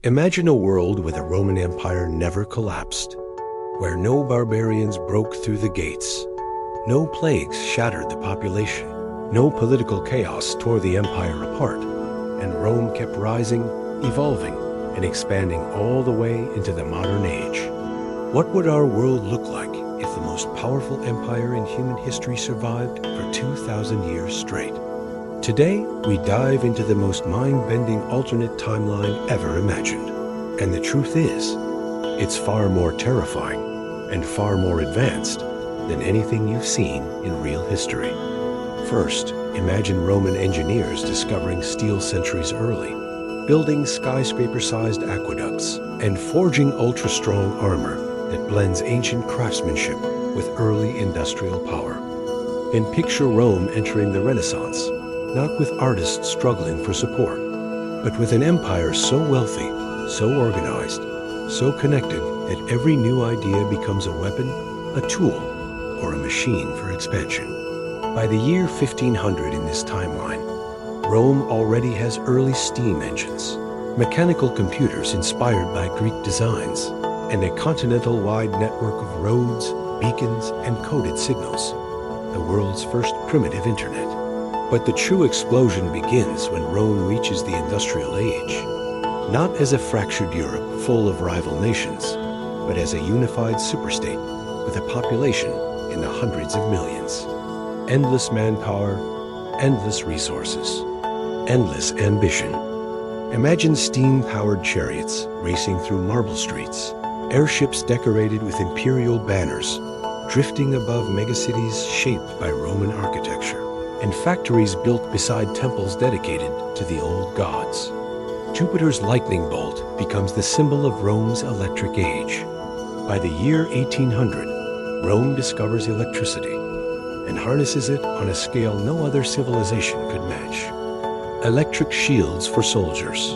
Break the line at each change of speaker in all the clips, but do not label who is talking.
Imagine a world where the Roman Empire never collapsed, where no barbarians broke through the gates, no plagues shattered the population, no political chaos tore the empire apart, and Rome kept rising, evolving, and expanding all the way into the modern age. What would our world look like if the most powerful empire in human history survived for 2,000 years straight? Today, we dive into the most mind-bending alternate timeline ever imagined. And the truth is, it's far more terrifying and far more advanced than anything you've seen in real history. First, imagine Roman engineers discovering steel centuries early, building skyscraper-sized aqueducts, and forging ultra-strong armor that blends ancient craftsmanship with early industrial power. And picture Rome entering the Renaissance, not with artists struggling for support, but with an empire so wealthy, so organized, so connected that every new idea becomes a weapon, a tool, or a machine for expansion. By the year 1500 in this timeline, Rome already has early steam engines, mechanical computers inspired by Greek designs, and a continental-wide network of roads, beacons, and coded signals, the world's first primitive internet. But the true explosion begins when Rome reaches the industrial age, not as a fractured Europe full of rival nations, but as a unified superstate with a population in the hundreds of millions. Endless manpower, endless resources, endless ambition. Imagine steam-powered chariots racing through marble streets, airships decorated with imperial banners, drifting above megacities shaped by Roman architecture, and factories built beside temples dedicated to the old gods. Jupiter's lightning bolt becomes the symbol of Rome's electric age. By the year 1800, Rome discovers electricity and harnesses it on a scale no other civilization could match. Electric shields for soldiers,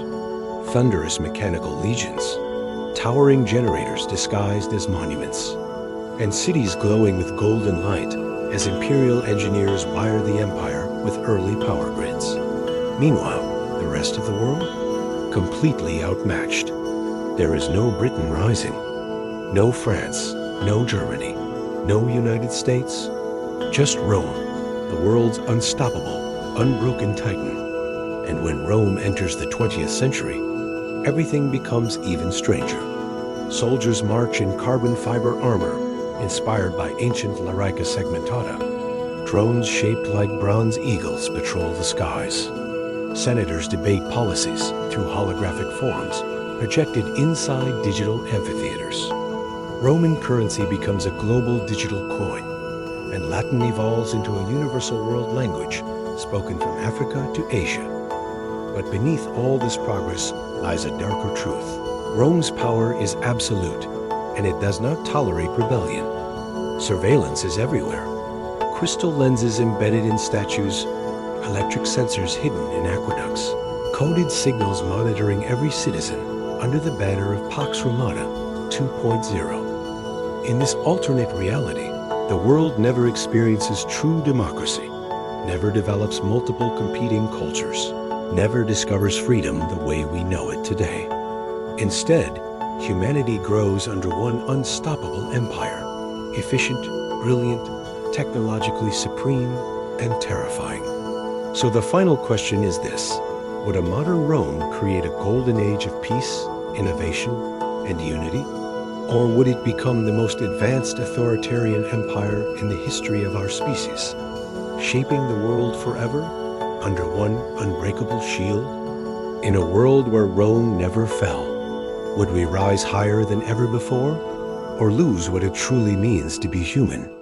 thunderous mechanical legions, towering generators disguised as monuments, and cities glowing with golden light as imperial engineers wire the empire with early power grids. Meanwhile, the rest of the world? Completely outmatched. There is no Britain rising, no France, no Germany, no United States, just Rome, the world's unstoppable, unbroken titan. And when Rome enters the 20th century, everything becomes even stranger. Soldiers march in carbon fiber armor, inspired by ancient Larica segmentata. Drones shaped like bronze eagles patrol the skies. Senators debate policies through holographic forms, projected inside digital amphitheaters. Roman currency becomes a global digital coin, and Latin evolves into a universal world language spoken from Africa to Asia. But beneath all this progress lies a darker truth. Rome's power is absolute, and it does not tolerate rebellion. Surveillance is everywhere. Crystal lenses embedded in statues, electric sensors hidden in aqueducts, coded signals monitoring every citizen under the banner of Pax Romana 2.0. In this alternate reality, the world never experiences true democracy, never develops multiple competing cultures, never discovers freedom the way we know it today. Instead, humanity grows under one unstoppable empire, efficient, brilliant, technologically supreme, and terrifying. So the final question is this: would a modern Rome create a golden age of peace, innovation, and unity? Or would it become the most advanced authoritarian empire in the history of our species, shaping the world forever under one unbreakable shield? In a world where Rome never fell, would we rise higher than ever before, or lose what it truly means to be human?